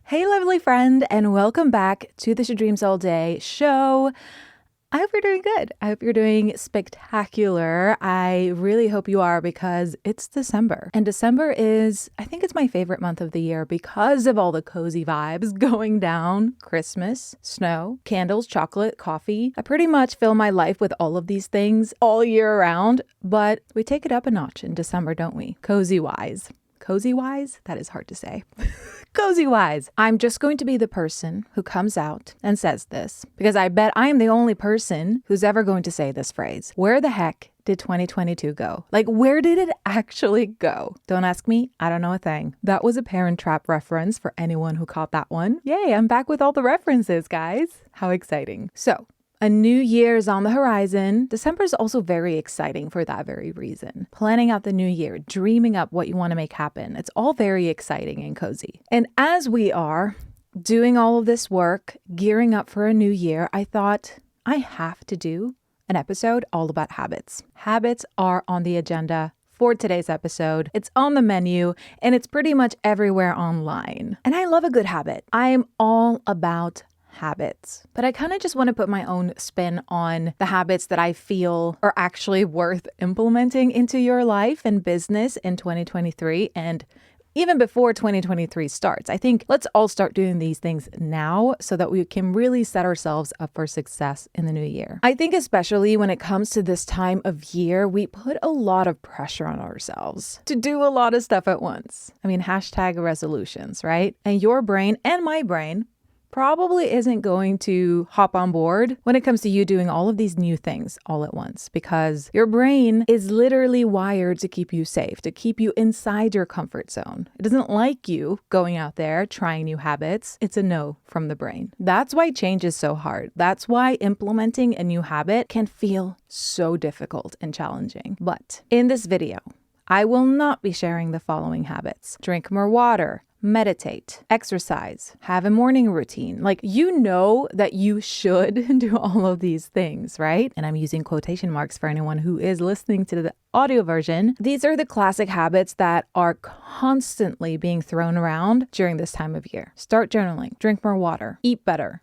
Hey, lovely friend, and welcome back to the She Dreams All Day show. I hope you're doing good. I hope you're doing spectacular. I really hope you are because it's December. And December is, I think it's my favorite month of the year because of all the cozy vibes going down. Christmas, snow, candles, chocolate, coffee. I pretty much fill my life with all of these things all year round, but we take it up a notch in December, don't we? Cozy wise. Cozy wise? That is hard to say. Cozy wise. I'm just going to be the person who comes out and says this because I bet I am the only person who's ever going to say this phrase. Where the heck did 2022 go? Like, where did it actually go? Don't ask me. I don't know a thing. That was a Parent Trap reference for anyone who caught that one. Yay, I'm back with all the references, guys. How exciting. So, a new year is on the horizon. December is also very exciting for that very reason. Planning out the new year, dreaming up what you want to make happen. It's all very exciting and cozy. And as we are doing all of this work, gearing up for a new year, I thought I have to do an episode all about habits. Habits are on the agenda for today's episode. It's on the menu and it's pretty much everywhere online. And I love a good habit. I am all about habits. But I kind of just want to put my own spin on the habits that I feel are actually worth implementing into your life and business in 2023 and even before 2023 starts. I think let's all start doing these things now so that we can really set ourselves up for success in the new year. I think especially when it comes to this time of year, we put a lot of pressure on ourselves to do a lot of stuff at once. I mean, hashtag resolutions, right? And your brain and my brain probably isn't going to hop on board when it comes to you doing all of these new things all at once because your brain is literally wired to keep you safe, to keep you inside your comfort zone. It doesn't like you going out there trying new habits. It's a no from the brain. That's why change is so hard. That's why implementing a new habit can feel so difficult and challenging. But in this video, I will not be sharing the following habits. Drink more water. Meditate, exercise, have a morning routine. Like, you know that you should do all of these things, right? And I'm using quotation marks for anyone who is listening to the audio version. These are the classic habits that are constantly being thrown around during this time of year. Start journaling, drink more water, eat better.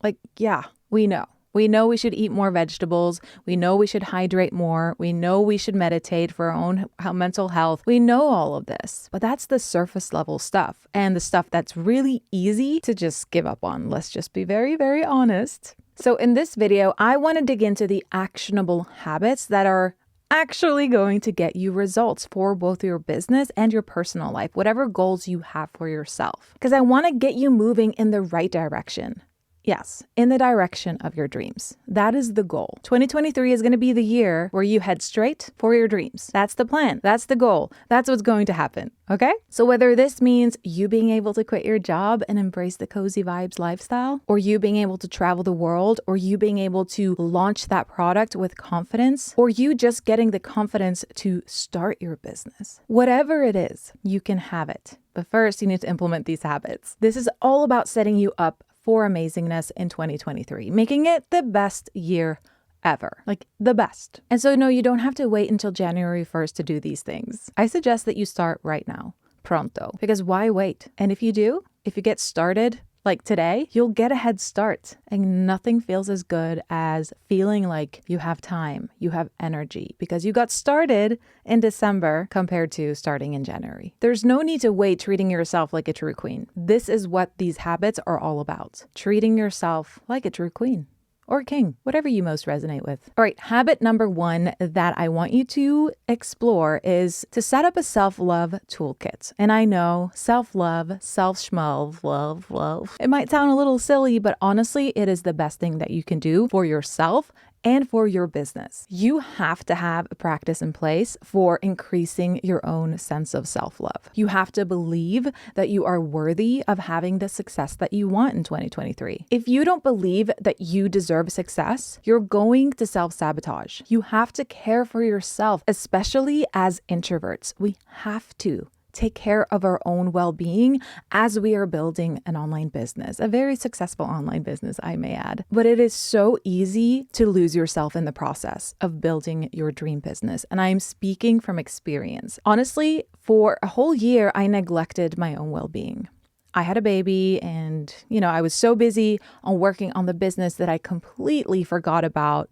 Like, yeah, we know. We know we should eat more vegetables. We know we should hydrate more. We know we should meditate for our own mental health. We know all of this, but that's the surface level stuff and the stuff that's really easy to just give up on. Let's just be very, very honest. So in this video, I want to dig into the actionable habits that are actually going to get you results for both your business and your personal life, whatever goals you have for yourself, because I want to get you moving in the right direction. Yes, in the direction of your dreams. That is the goal. 2023 is going to be the year where you head straight for your dreams. That's the plan. That's the goal. That's what's going to happen. Okay? So whether this means you being able to quit your job and embrace the cozy vibes lifestyle, or you being able to travel the world, or you being able to launch that product with confidence, or you just getting the confidence to start your business, whatever it is, you can have it. But first, you need to implement these habits. This is all about setting you up for amazingness in 2023, making it the best year ever, like the best. And so no, you don't have to wait until January 1st to do these things. I suggest that you start right now, pronto, because why wait? And if you do, if you get started like today, you'll get a head start, and nothing feels as good as feeling like you have time, you have energy, because you got started in December compared to starting in January. There's no need to wait treating yourself like a true queen. This is what these habits are all about. Treating yourself like a true queen. Or king, whatever you most resonate with. All right, habit number 1 that I want you to explore is to set up a self-love toolkit. And I know self-love, self-schmove, love. It might sound a little silly, but honestly, it is the best thing that you can do for yourself and for your business. You have to have a practice in place for increasing your own sense of self-love. You have to believe that you are worthy of having the success that you want in 2023. If you don't believe that you deserve success, you're going to self-sabotage. You have to care for yourself, especially as introverts. We have to take care of our own well-being as we are building an online business, a very successful online business, I may add. But it is so easy to lose yourself in the process of building your dream business. And I'm speaking from experience. Honestly, for a whole year, I neglected my own well-being. I had a baby and, I was so busy on working on the business that I completely forgot about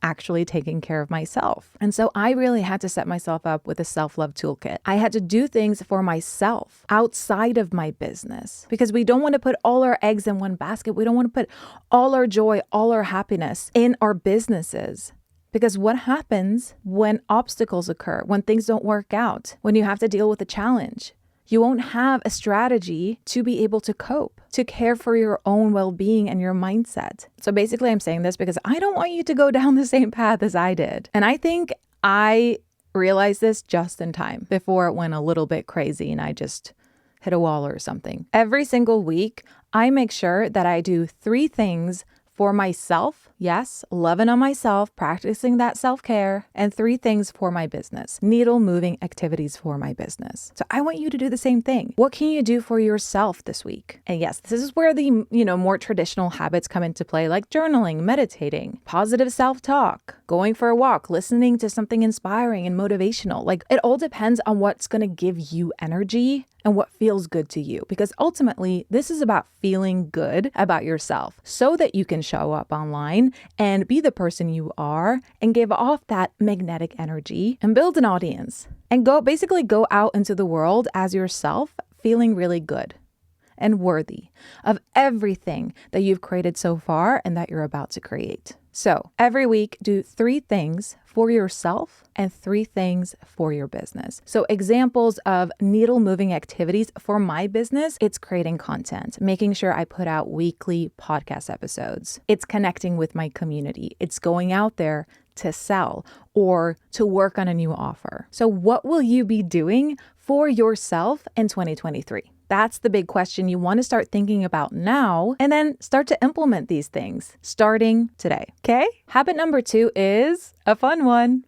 actually taking care of myself. And so I really had to set myself up with a self-love toolkit. I had to do things for myself outside of my business because we don't want to put all our eggs in one basket. We don't want to put all our joy, all our happiness in our businesses. Because what happens when obstacles occur, when things don't work out, when you have to deal with a challenge? You won't have a strategy to be able to cope, to care for your own well-being and your mindset. So basically, I'm saying this because I don't want you to go down the same path as I did. And I think I realized this just in time before it went a little bit crazy and I just hit a wall or something. Every single week, I make sure that I do 3 things for myself, yes, loving on myself, practicing that self-care, and 3 things for my business, needle moving activities for my business. So I want you to do the same thing. What can you do for yourself this week? And yes, this is where the, more traditional habits come into play, like journaling, meditating, positive self-talk, going for a walk, listening to something inspiring and motivational. Like it all depends on what's going to give you energy and what feels good to you. Because ultimately, this is about feeling good about yourself so that you can show up online and be the person you are and give off that magnetic energy and build an audience and basically go out into the world as yourself, feeling really good and worthy of everything that you've created so far and that you're about to create. So every week, do 3 things for yourself and 3 things for your business. So examples of needle moving activities for my business, it's creating content, making sure I put out weekly podcast episodes. It's connecting with my community. It's going out there to sell or to work on a new offer. So what will you be doing for yourself in 2023? That's the big question you want to start thinking about now and then start to implement these things starting today. Okay? Habit number 2 is a fun one.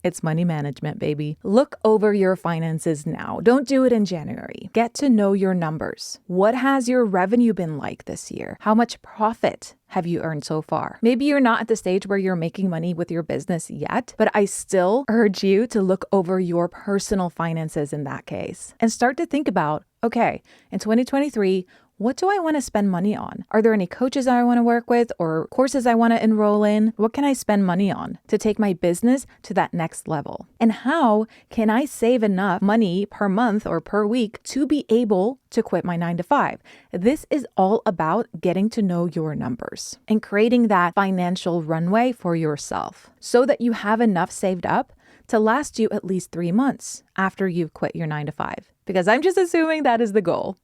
It's money management, baby. Look over your finances now. Don't do it in January. Get to know your numbers. What has your revenue been like this year? How much profit have you earned so far? Maybe you're not at the stage where you're making money with your business yet, but I still urge you to look over your personal finances in that case and start to think about, okay, in 2023, what do I want to spend money on? Are there any coaches I want to work with or courses I want to enroll in? What can I spend money on to take my business to that next level? And how can I save enough money per month or per week to be able to quit my 9-to-5? This is all about getting to know your numbers and creating that financial runway for yourself so that you have enough saved up to last you at least 3 months after you've quit your 9-to-5. Because I'm just assuming that is the goal.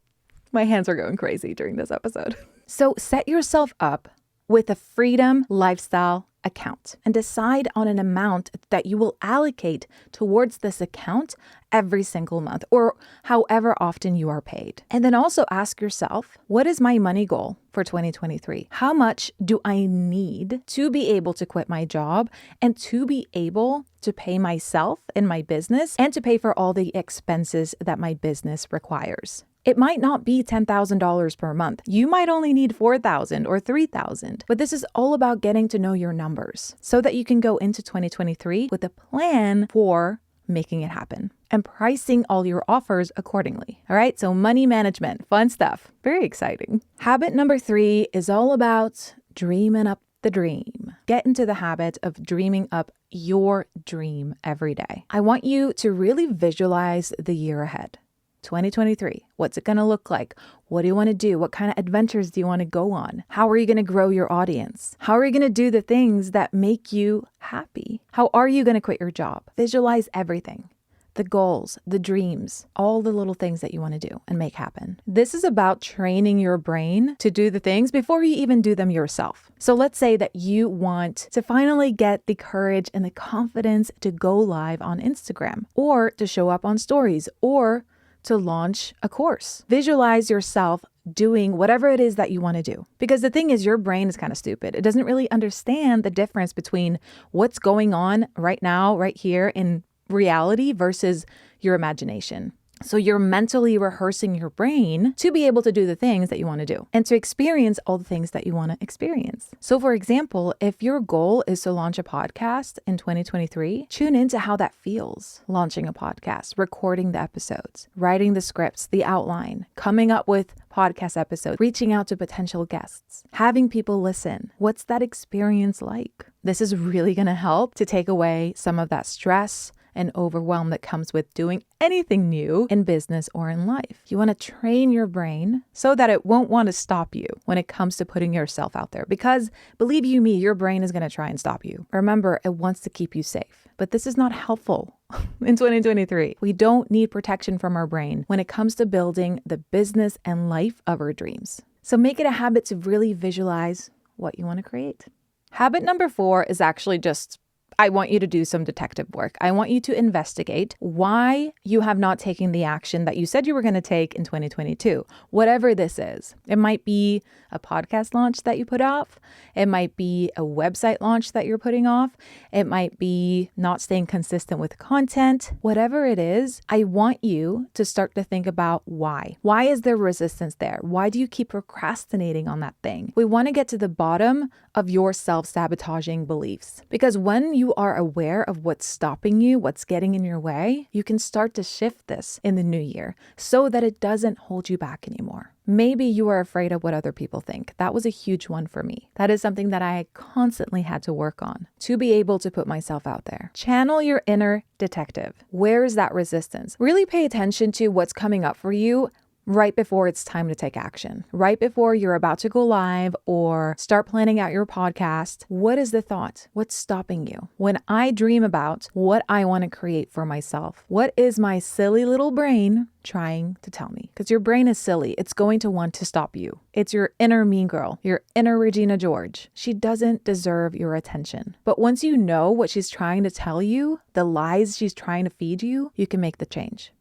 My hands are going crazy during this episode. So set yourself up with a freedom lifestyle account and decide on an amount that you will allocate towards this account every single month or however often you are paid. And then also ask yourself, what is my money goal for 2023? How much do I need to be able to quit my job and to be able to pay myself and my business and to pay for all the expenses that my business requires? It might not be $10,000 per month. You might only need $4,000 or $3,000, but this is all about getting to know your numbers so that you can go into 2023 with a plan for making it happen and pricing all your offers accordingly. All right, so money management, fun stuff, very exciting. Habit number 3 is all about dreaming up the dream. Get into the habit of dreaming up your dream every day. I want you to really visualize the year ahead. 2023. What's it going to look like? What do you want to do? What kind of adventures do you want to go on? How are you going to grow your audience? How are you going to do the things that make you happy? How are you going to quit your job? Visualize everything. The goals, the dreams, all the little things that you want to do and make happen. This is about training your brain to do the things before you even do them yourself. So let's say that you want to finally get the courage and the confidence to go live on Instagram or to show up on stories or to launch a course. Visualize yourself doing whatever it is that you want to do. Because the thing is, your brain is kind of stupid. It doesn't really understand the difference between what's going on right now, right here in reality versus your imagination. So you're mentally rehearsing your brain to be able to do the things that you want to do and to experience all the things that you want to experience. So for example, if your goal is to launch a podcast in 2023, tune into how that feels. Launching a podcast, recording the episodes, writing the scripts, the outline, coming up with podcast episodes, reaching out to potential guests, having people listen. What's that experience like? This is really going to help to take away some of that stress and overwhelm that comes with doing anything new in business or in life. You want to train your brain so that it won't want to stop you when it comes to putting yourself out there. Because believe you me, your brain is going to try and stop you. Remember, it wants to keep you safe. But this is not helpful in 2023. We don't need protection from our brain when it comes to building the business and life of our dreams. So make it a habit to really visualize what you want to create. Habit number 4 is actually just I want you to do some detective work. I want you to investigate why you have not taken the action that you said you were going to take in 2022, whatever this is. It might be a podcast launch that you put off. It might be a website launch that you're putting off. It might be not staying consistent with content. Whatever it is, I want you to start to think about why. Why is there resistance there? Why do you keep procrastinating on that thing? We want to get to the bottom of your self-sabotaging beliefs, because when you are aware of what's stopping you, what's getting in your way, you can start to shift this in the new year so that it doesn't hold you back anymore. Maybe you are afraid of what other people think. That was a huge one for me. That is something that I constantly had to work on to be able to put myself out there. Channel your inner detective. Where is that resistance? Really pay attention to what's coming up for you right before it's time to take action, right before you're about to go live or start planning out your podcast. What is the thought? What's stopping you? When I dream about what I want to create for myself, what is my silly little brain trying to tell me? Because your brain is silly. It's going to want to stop you. It's your inner mean girl, your inner Regina George. She doesn't deserve your attention. But once you know what she's trying to tell you, the lies she's trying to feed you, you can make the change.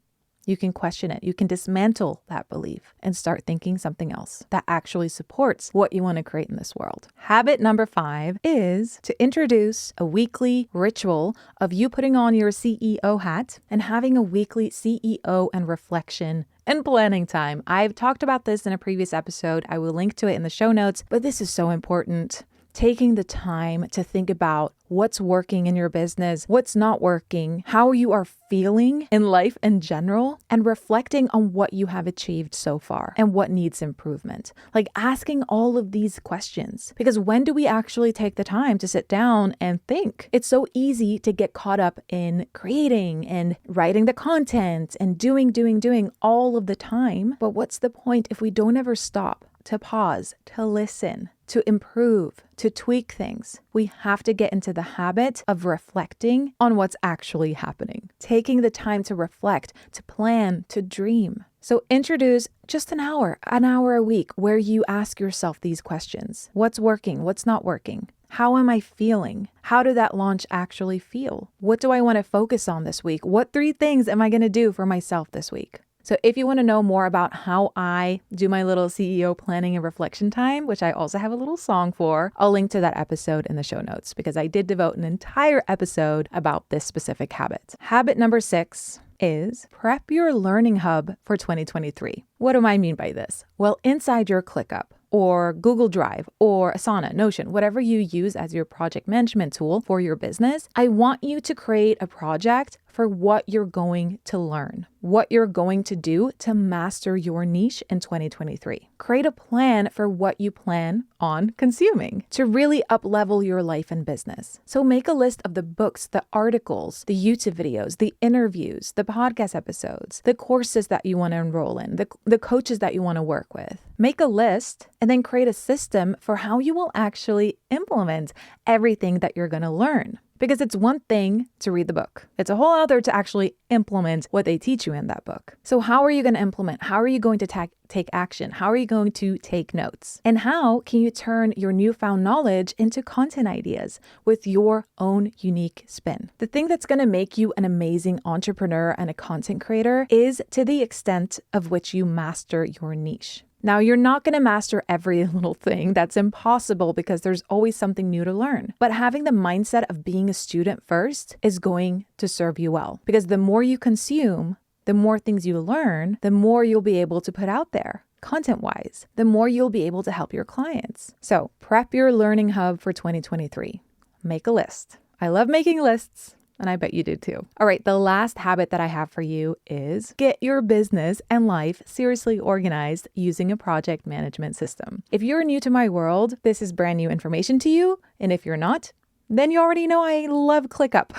You can question it. You can dismantle that belief and start thinking something else that actually supports what you want to create in this world. Habit number 5 is to introduce a weekly ritual of you putting on your CEO hat and having a weekly CEO and reflection and planning time. I've talked about this in a previous episode. I will link to it in the show notes, but this is so important. Taking the time to think about what's working in your business, what's not working, how you are feeling in life in general, and reflecting on what you have achieved so far and what needs improvement. Like asking all of these questions, because when do we actually take the time to sit down and think? It's so easy to get caught up in creating and writing the content and doing all of the time. But what's the point if we don't ever stop to pause, to listen, to improve, to tweak things? We have to get into the habit of reflecting on what's actually happening, taking the time to reflect, to plan, to dream. So introduce just an hour a week where you ask yourself these questions. What's working? What's not working? How am I feeling? How did that launch actually feel? What do I want to focus on this week? What 3 things am I going to do for myself this week? So if you want to know more about how I do my little CEO planning and reflection time, which I also have a little song for, I'll link to that episode in the show notes because I did devote an entire episode about this specific habit. Habit number 6 is prep your learning hub for 2023. What do I mean by this? Well, inside your ClickUp or Google Drive or Asana, Notion, whatever you use as your project management tool for your business, I want you to create a project for what you're going to learn, what you're going to do to master your niche in 2023. Create a plan for what you plan on consuming to really up-level your life and business. So make a list of the books, the articles, the YouTube videos, the interviews, the podcast episodes, the courses that you want to enroll in, the coaches that you want to work with. Make a list and then create a system for how you will actually implement everything that you're going to learn. Because it's one thing to read the book. It's a whole other to actually implement what they teach you in that book. So how are you going to implement? How are you going to take action? How are you going to take notes? And how can you turn your newfound knowledge into content ideas with your own unique spin? The thing that's going to make you an amazing entrepreneur and a content creator is to the extent of which you master your niche. Now, you're not going to master every little thing. That's impossible because there's always something new to learn. But having the mindset of being a student first is going to serve you well because the more you consume, The more things you learn, the more you'll be able to put out there. Content-wise, the more you'll be able to help your clients. So prep your learning hub for 2023. Make a list. I love making lists, and I bet you do too. All right, the last habit that I have for you is get your business and life seriously organized using a project management system. If you're new to my world, this is brand new information to you, and if you're not, then you already know I love ClickUp.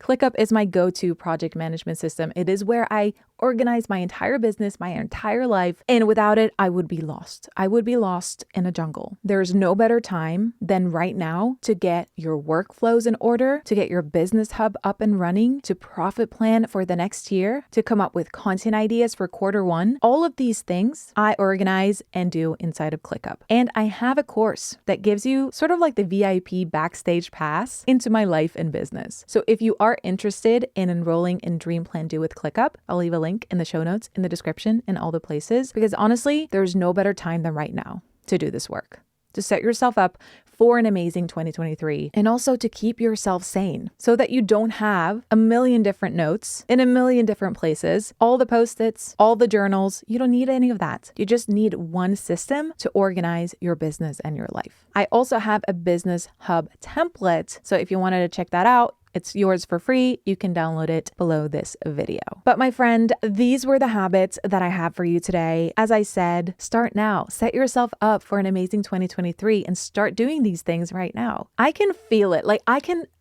ClickUp is my go-to project management system. It is where I organize my entire business, my entire life, and without it, I would be lost. I would be lost in a jungle. There's no better time than right now to get your workflows in order, to get your business hub up and running, to profit plan for the next year, to come up with content ideas for quarter 1. All of these things I organize and do inside of ClickUp. And I have a course that gives you sort of like the VIP backstage pass into my life and business. So if you are interested in enrolling in Dream Plan Do with ClickUp, I'll leave a link in the show notes, in the description, in all the places, because honestly, there's no better time than right now to do this work, to set yourself up for an amazing 2023, and also to keep yourself sane so that you don't have a million different notes in a million different places, all the post-its, all the journals. You don't need any of that. You just need one system to organize your business and your life. I also have a business hub template. So if you wanted to check that out, it's yours for free. You can download it below this video. But my friend, these were the habits that I have for you today. As I said, start now. Set yourself up for an amazing 2023 and start doing these things right now. I can feel it.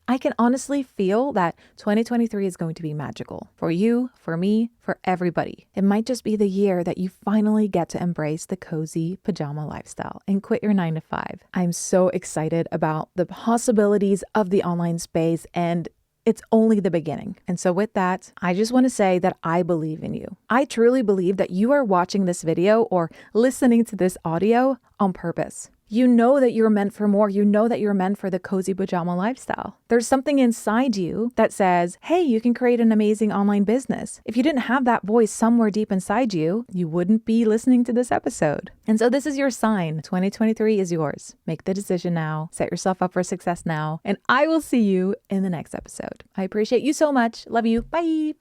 I can honestly feel that 2023 is going to be magical for you, for me, for everybody. It might just be the year that you finally get to embrace the cozy pajama lifestyle and quit your 9-to-5. I'm so excited about the possibilities of the online space, and it's only the beginning. And so with that, I just want to say that I believe in you. I truly believe that you are watching this video or listening to this audio on purpose. You know that you're meant for more. You know that you're meant for the cozy pajama lifestyle. There's something inside you that says, hey, you can create an amazing online business. If you didn't have that voice somewhere deep inside you, you wouldn't be listening to this episode. And so this is your sign. 2023 is yours. Make the decision now. Set yourself up for success now. And I will see you in the next episode. I appreciate you so much. Love you. Bye.